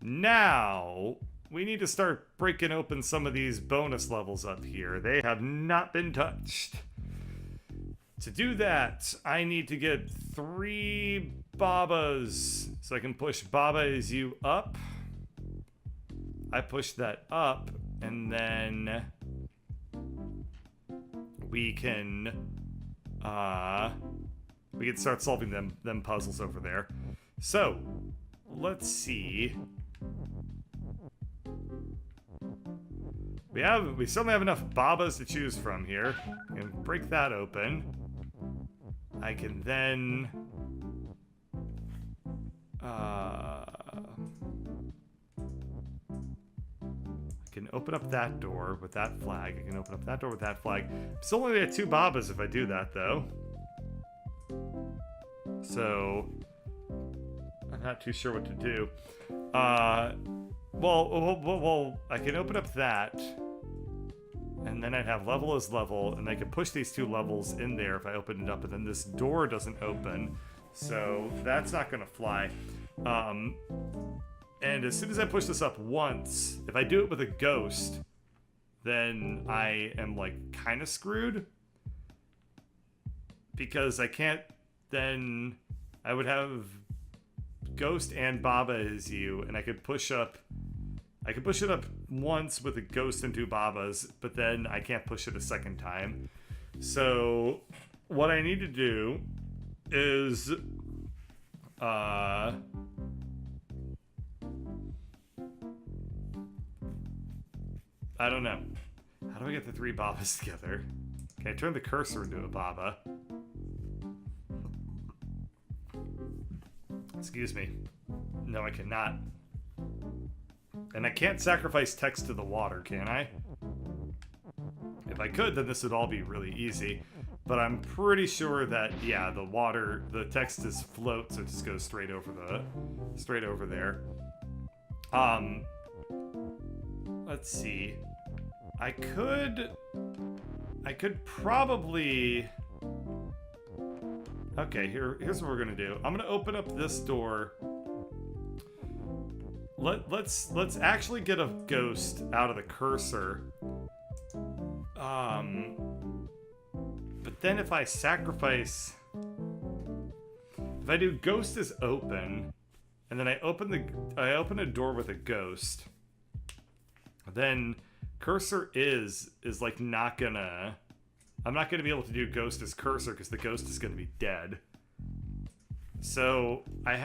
Now, we need to start breaking open some of these bonus levels up here. They have not been touched. To do that, I need to get 3 Babas. So I can push Baba is you up. I push that up, and then we can start solving them puzzles over there. So, let's see. We certainly have enough Babas to choose from here. And break that open. I can then I can open up that door with that flag. I can open up that door with that flag. Still only at 2 Babas if I do that, though. So I'm not too sure what to do. Well, I can open up that, and then I'd have level as level, and I could push these 2 levels in there if I open it up, and then this door doesn't open, so that's not gonna fly. And as soon as I push this up once, if I do it with a ghost, then I am like kind of screwed, because I can't then. I would have Ghost and Baba is you, and I could push up. I could push it up once with a Ghost and 2 Babas, but then I can't push it a second time. So what I need to do is I don't know. How do I get the 3 Babas together? Can I turn the cursor into a Baba? Excuse me. No, I cannot. And I can't sacrifice text to the water, can I? If I could, then this would all be really easy. But I'm pretty sure that, yeah, the text is float, so it just goes straight over there. Let's see. I could probably. Okay, here's what we're gonna do. I'm gonna open up this door. Let's actually get a ghost out of the cursor. But then if I sacrifice, if I do ghost is open, and then I open a door with a ghost, then cursor is like not gonna. I'm not going to be able to do ghost as cursor because the ghost is going to be dead. So I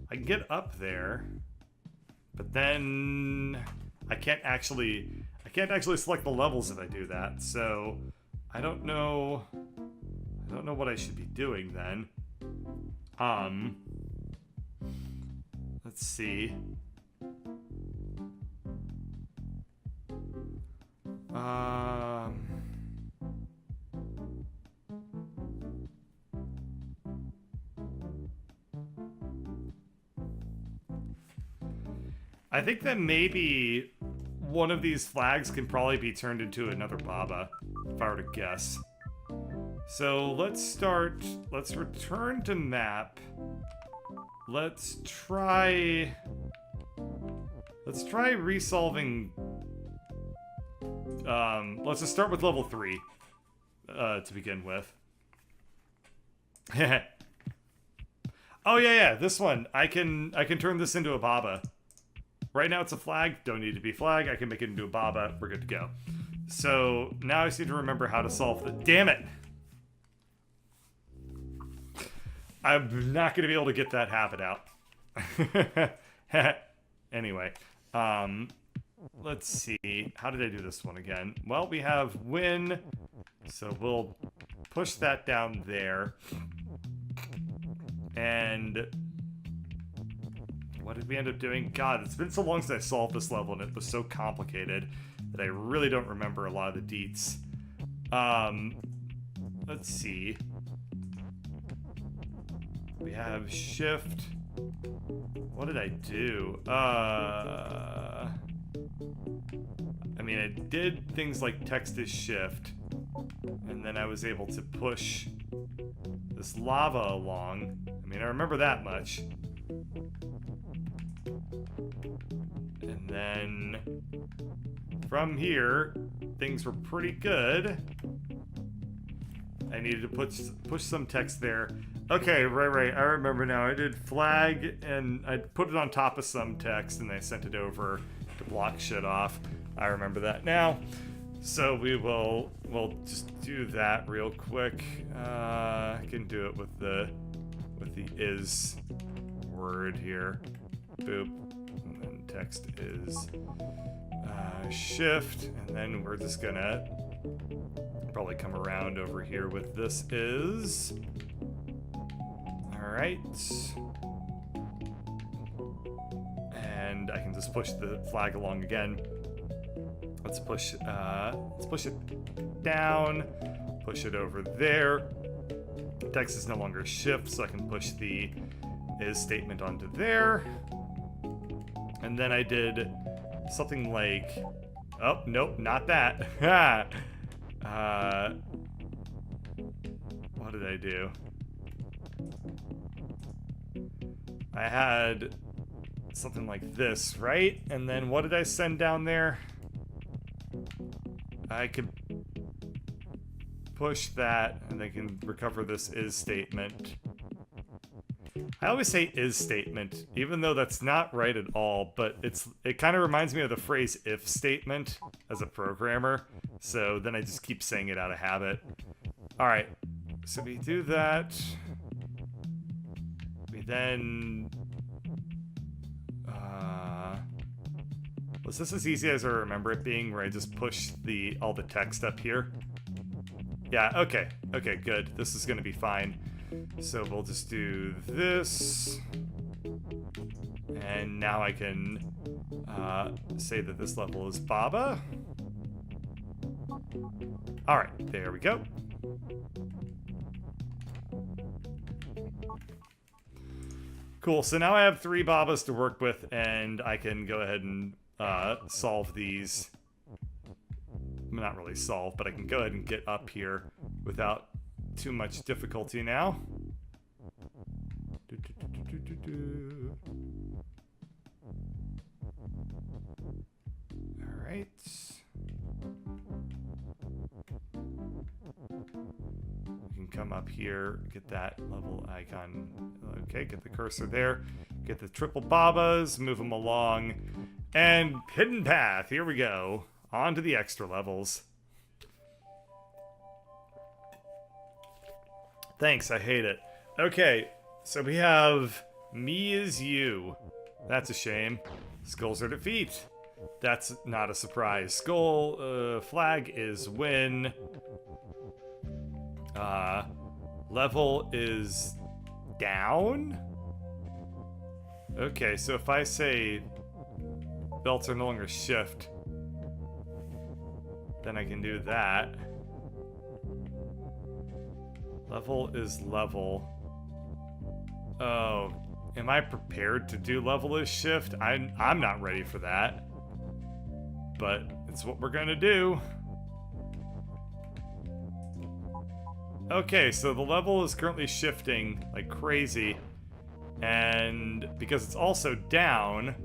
can get up there, but then I can't actually select the levels if I do that. So I don't know what I should be doing then. Let's see. I think that maybe one of these flags can probably be turned into another Baba, if I were to guess. So let's return to map. Let's try resolving. Let's just start with level 3 to begin with. Oh yeah, this one. I can turn this into a Baba. Right now it's a flag, don't need to be flag. I can make it into a Baba, we're good to go. So now I just need to remember how to solve the. Damn it! I'm not gonna be able to get that habit out. Anyway, let's see. How did I do this one again? Well, we have win, so we'll push that down there. And what did we end up doing? God, it's been so long since I solved this level, and it was so complicated that I really don't remember a lot of the deets. Let's see. We have shift. What did I do? I mean, I did things like text is shift, and then I was able to push this lava along. I mean, I remember that much. then from here, things were pretty good. I needed to push some text there. Okay, right. I remember now. I did flag and I put it on top of some text and I sent it over to block shit off. I remember that now. So we'll just do that real quick. I can do it with the is word here. Boop. And then text is shift, and then we're just gonna probably come around over here with this is. Alright. And I can just push the flag along again. Let's push it down, push it over there. Text is no longer shift, so I can push the is statement onto there. And then I did something like, oh, nope, not that. What did I do? I had something like this, right? And then what did I send down there? I could push that, and I can recover this is statement. I always say is statement, even though that's not right at all, but it kind of reminds me of the phrase if statement as a programmer, so then I just keep saying it out of habit. Alright, so we do that. We then... was this as easy as I remember it being, where I just push all the text up here? Yeah, okay, good. This is gonna be fine. So we'll just do this. And now I can say that this level is Baba. Alright, there we go. Cool, so now I have 3 Babas to work with, and I can go ahead and solve these. Not really solve, but I can go ahead and get up here without too much difficulty now. Alright. We can come up here, get that level icon. Okay, get the cursor there. Get the triple Babas, move them along. And hidden path, here we go. On to the extra levels. Thanks, I hate it. Okay, so we have me is you. That's a shame. Skulls are defeat. That's not a surprise. Skull, flag is win. Level is down? Okay, so if I say belts are no longer shift, then I can do that. Level is level. Oh, am I prepared to do level is shift? I'm not ready for that. But it's what we're gonna do. Okay, so the level is currently shifting like crazy. And because it's also down,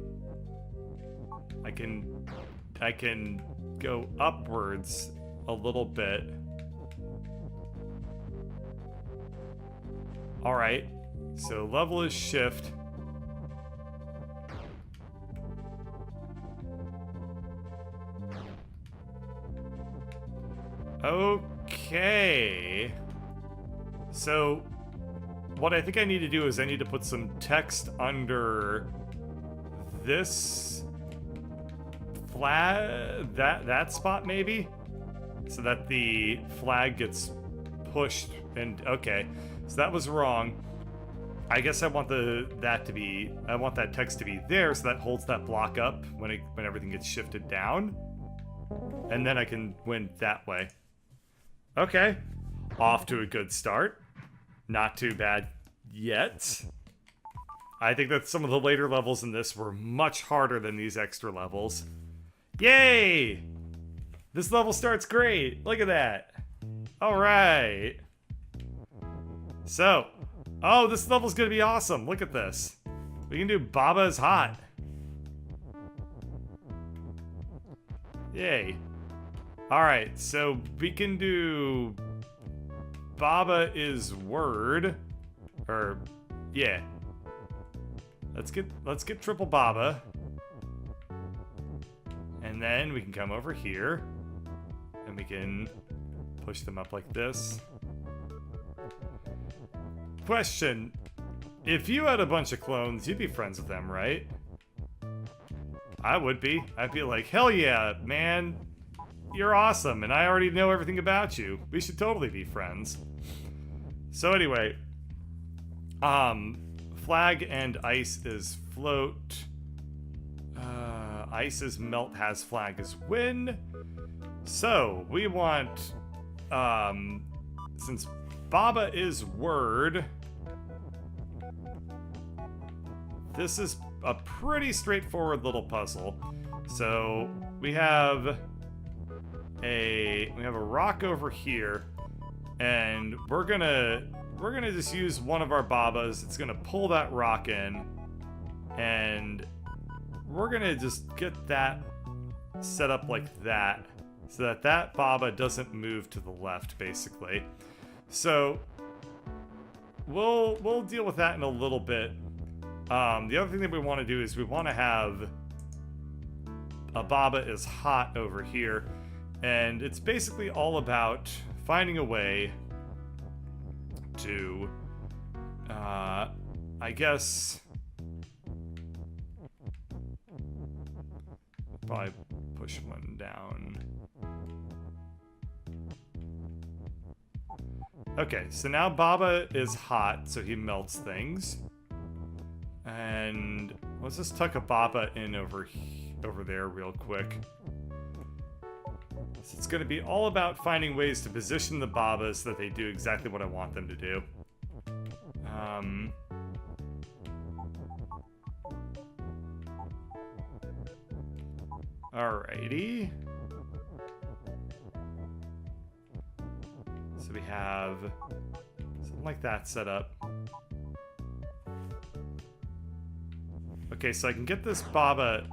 I can go upwards a little bit. Alright, so level is shift. Okay. So, what I think I need to do is I need to put some text under this flag, that spot maybe? So that the flag gets pushed and, okay. So that was wrong. I guess I want that text to be there so that holds that block up when everything gets shifted down. And then I can win that way. Okay. Off to a good start. Not too bad yet. I think that some of the later levels in this were much harder than these extra levels. Yay! This level starts great. Look at that. Alright. So. Oh, this level's gonna be awesome. Look at this. We can do Baba is hot. Yay. Alright, so we can do Baba is word. Or yeah. Let's get triple Baba. And then we can come over here. And we can push them up like this. Question. If you had a bunch of clones, you'd be friends with them, right? I would be. I'd be like, hell yeah, man. You're awesome, and I already know everything about you. We should totally be friends. So anyway, flag and ice is float. Ice is melt, has flag is win. So we want, since Baba is word, this is a pretty straightforward little puzzle. So we have a rock over here, and we're gonna just use one of our Babas. It's gonna pull that rock in, and we're gonna just get that set up like that, so that that Baba doesn't move to the left, basically. So we'll deal with that in a little bit. The other thing that we want to do is we want to have a Baba is hot over here, and it's basically all about finding a way to, I guess, probably push one down. Okay, so now Baba is hot, so he melts things. And let's just tuck a Baba in over there real quick. So it's going to be all about finding ways to position the Babas so that they do exactly what I want them to do. Alrighty. So we have something like that set up. Okay, so I can get this Baba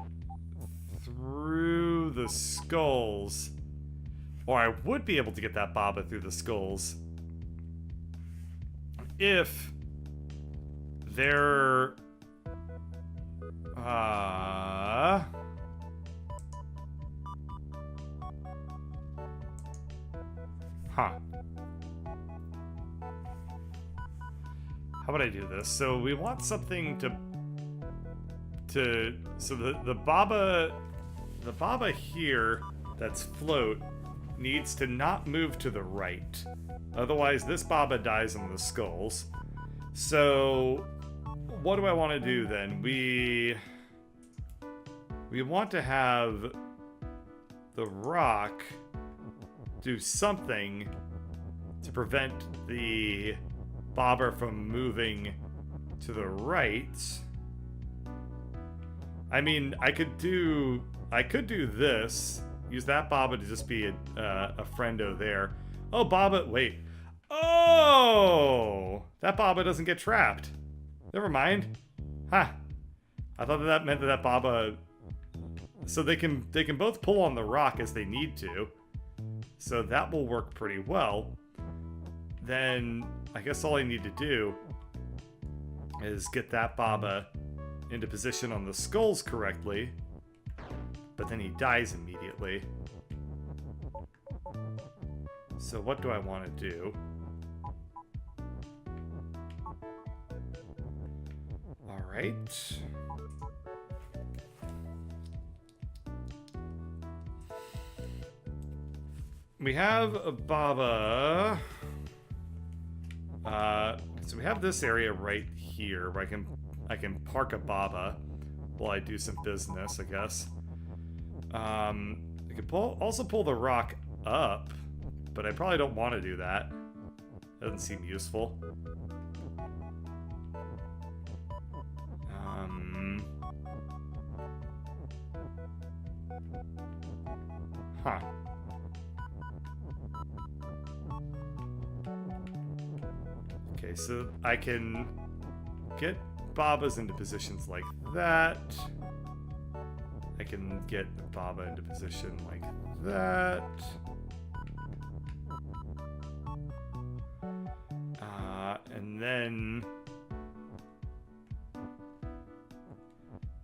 through the skulls. Or I would be able to get that Baba through the skulls if they're... Huh. How would I do this? So we want something so the Baba here that's float needs to not move to the right. Otherwise this Baba dies in the skulls. So what do I want to do then? We want to have the rock do something to prevent the Baba from moving to the right. I mean, I could do this. Use that Baba to just be a friendo there. Oh, Baba, wait. Oh! That Baba doesn't get trapped. Never mind. Ha! I thought that meant that Baba... So they can both pull on the rock as they need to. So that will work pretty well. Then I guess all I need to do is get that Baba into position on the skulls correctly. But then he dies immediately. So what do I want to do? Alright. We have a Baba. So we have this area right here where I can park a Baba while I do some business, I guess. I could also pull the rock up, but I probably don't want to do that. Doesn't seem useful. Huh. Okay, so I can get Babas into positions like that. I can get Baba into position like that. And then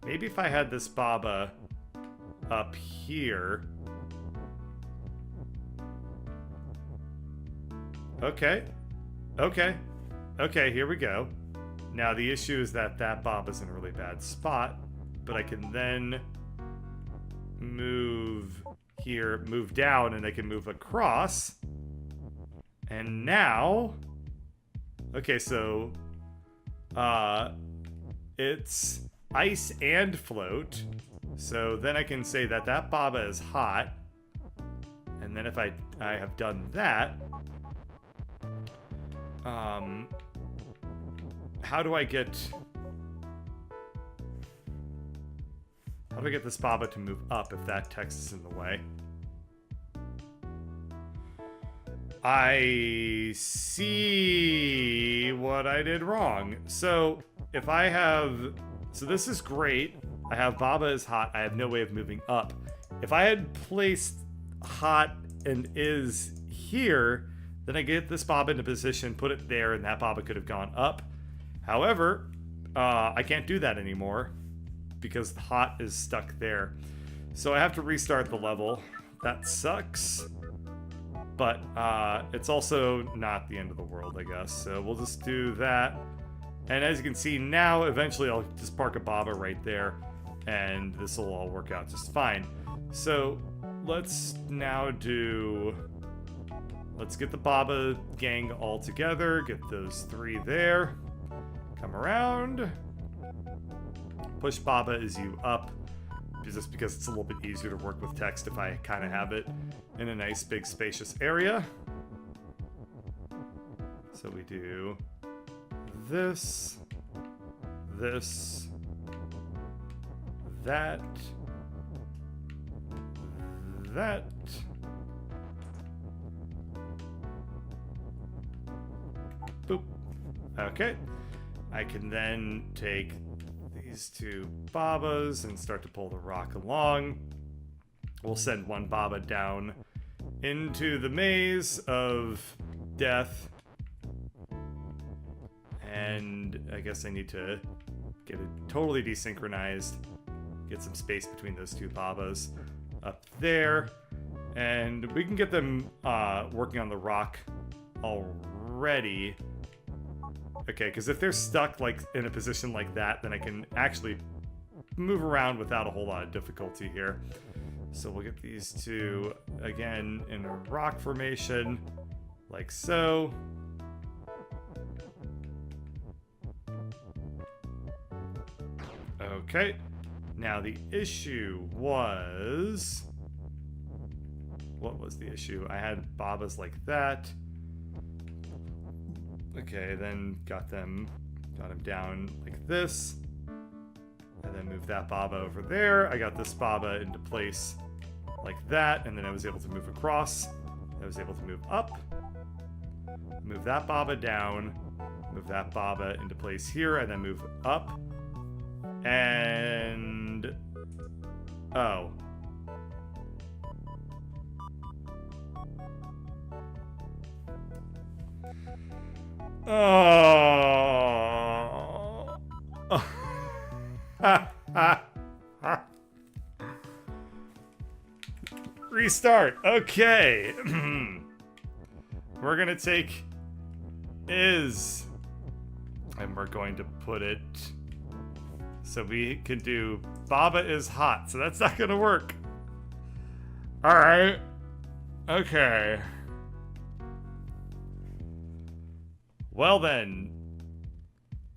maybe if I had this Baba up here. Okay. Okay. Okay, here we go. Now the issue is that that Baba's in a really bad spot, but I can then move here, move down, and I can move across. And now, okay, so it's ice and float. So then I can say that that Baba is hot. And then if I have done that, how do I get this Baba to move up if that text is in the way? I see what I did wrong. So if I have, so this is great. I have Baba is hot. I have no way of moving up. If I had placed hot and is here, then I get this Baba into position, put it there, and that Baba could have gone up. However, I can't do that anymore because the hot is stuck there. So I have to restart the level. That sucks. But it's also not the end of the world, I guess. So we'll just do that. And as you can see now, eventually I'll just park a Baba right there, and this will all work out just fine. So let's now do... Let's get the Baba gang all together. Get those 3 there. Come around. Push Baba is you up. Just because it's a little bit easier to work with text if I kind of have it in a nice big spacious area. So we do this, this, that, that. Boop. Okay. I can then take these 2 Babas and start to pull the rock along. We'll send one Baba down into the maze of death. And I guess I need to get it totally desynchronized. Get some space between those 2 Babas up there. And we can get them working on the rock already. Okay, because if they're stuck like in a position like that, then I can actually move around without a whole lot of difficulty here. So we'll get these 2 again in a rock formation, like so. Okay, now the issue was... What was the issue? I had Babas like that. Okay, then got him down like this. And then moved that Baba over there. I got this Baba into place like that, and then I was able to move across. I was able to move up. Move that Baba down. Move that Baba into place here, and then move up. And... Oh. Oh. Restart. Okay. We're gonna take is, and we're going to put it so we can do Baba is hot. So that's not gonna work. All right. Okay. Well then,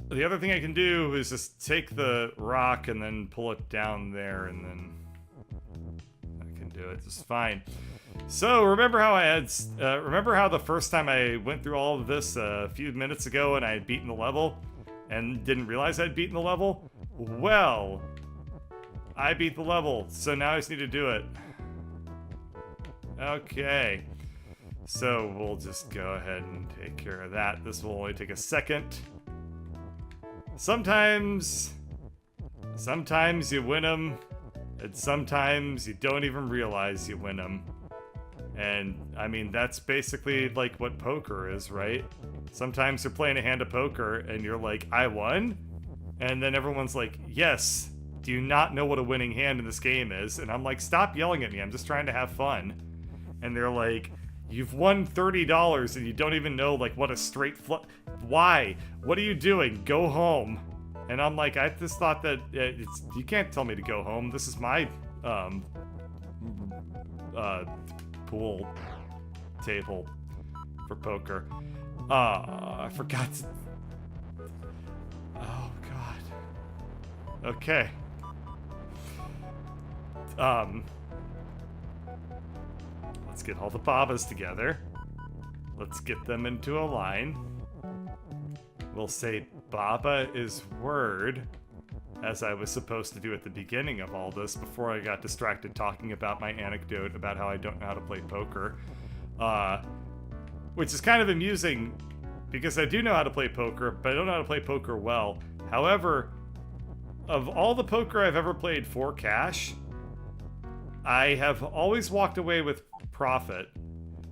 the other thing I can do is just take the rock and then pull it down there, and then I can do it just fine. So remember how remember how the first time I went through all of this a few minutes ago and I had beaten the level and didn't realize I'd beaten the level? Well, I beat the level, so now I just need to do it. Okay. So we'll just go ahead and take care of that. This will only take a second. Sometimes you win them, And sometimes you don't even realize you win them. And, I mean, that's basically, like, what poker is, right? Sometimes you're playing a hand of poker, and you're like, I won? And then everyone's like, yes, do you not know what a winning hand in this game is? And I'm like, stop yelling at me, I'm just trying to have fun. And they're like, you've won $30 and you don't even know, like, what a straight why? What are you doing? Go home. And I'm like, I just thought that you can't tell me to go home. This is my, pool table for poker. I forgot to... Oh, God. Okay. Let's get all the babas together. Let's get them into a line. We'll say Baba is word, as I was supposed to do at the beginning of all this before I got distracted talking about my anecdote about how I don't know how to play poker. Which is kind of amusing because I do know how to play poker, but I don't know how to play poker well. However, of all the poker I've ever played for cash, I have always walked away with profit.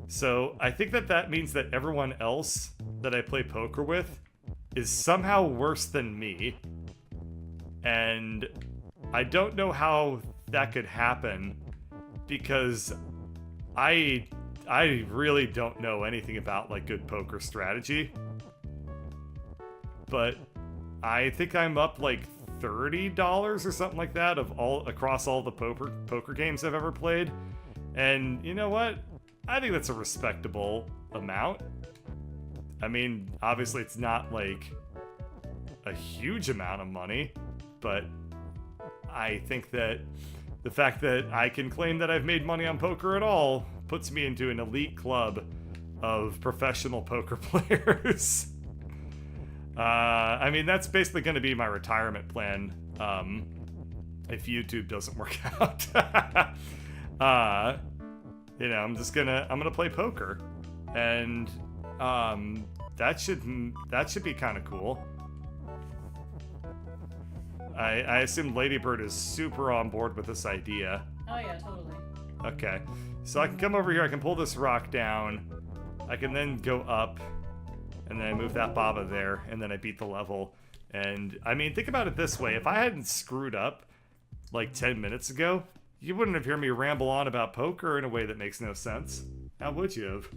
So I think that means that everyone else that I play poker with is somehow worse than me. And I don't know how that could happen because I really don't know anything about, like, good poker strategy. But I think I'm up like $30 or something like that across all the poker games I've ever played. And you know what? I think that's a respectable amount. I mean, obviously it's not like a huge amount of money, but I think that the fact that I can claim that I've made money on poker at all puts me into an elite club of professional poker players. I mean, that's basically going to be my retirement plan if YouTube doesn't work out. You know, I'm gonna play poker, and that should be kind of cool. I assume Ladybird is super on board with this idea. Oh yeah, totally. Okay, so I can come over here, I can pull this rock down, I can then go up, and then I move that Baba there, and then I beat the level. And, I mean, think about it this way, if I hadn't screwed up, like 10 minutes ago, you wouldn't have heard me ramble on about poker in a way that makes no sense. How would you have?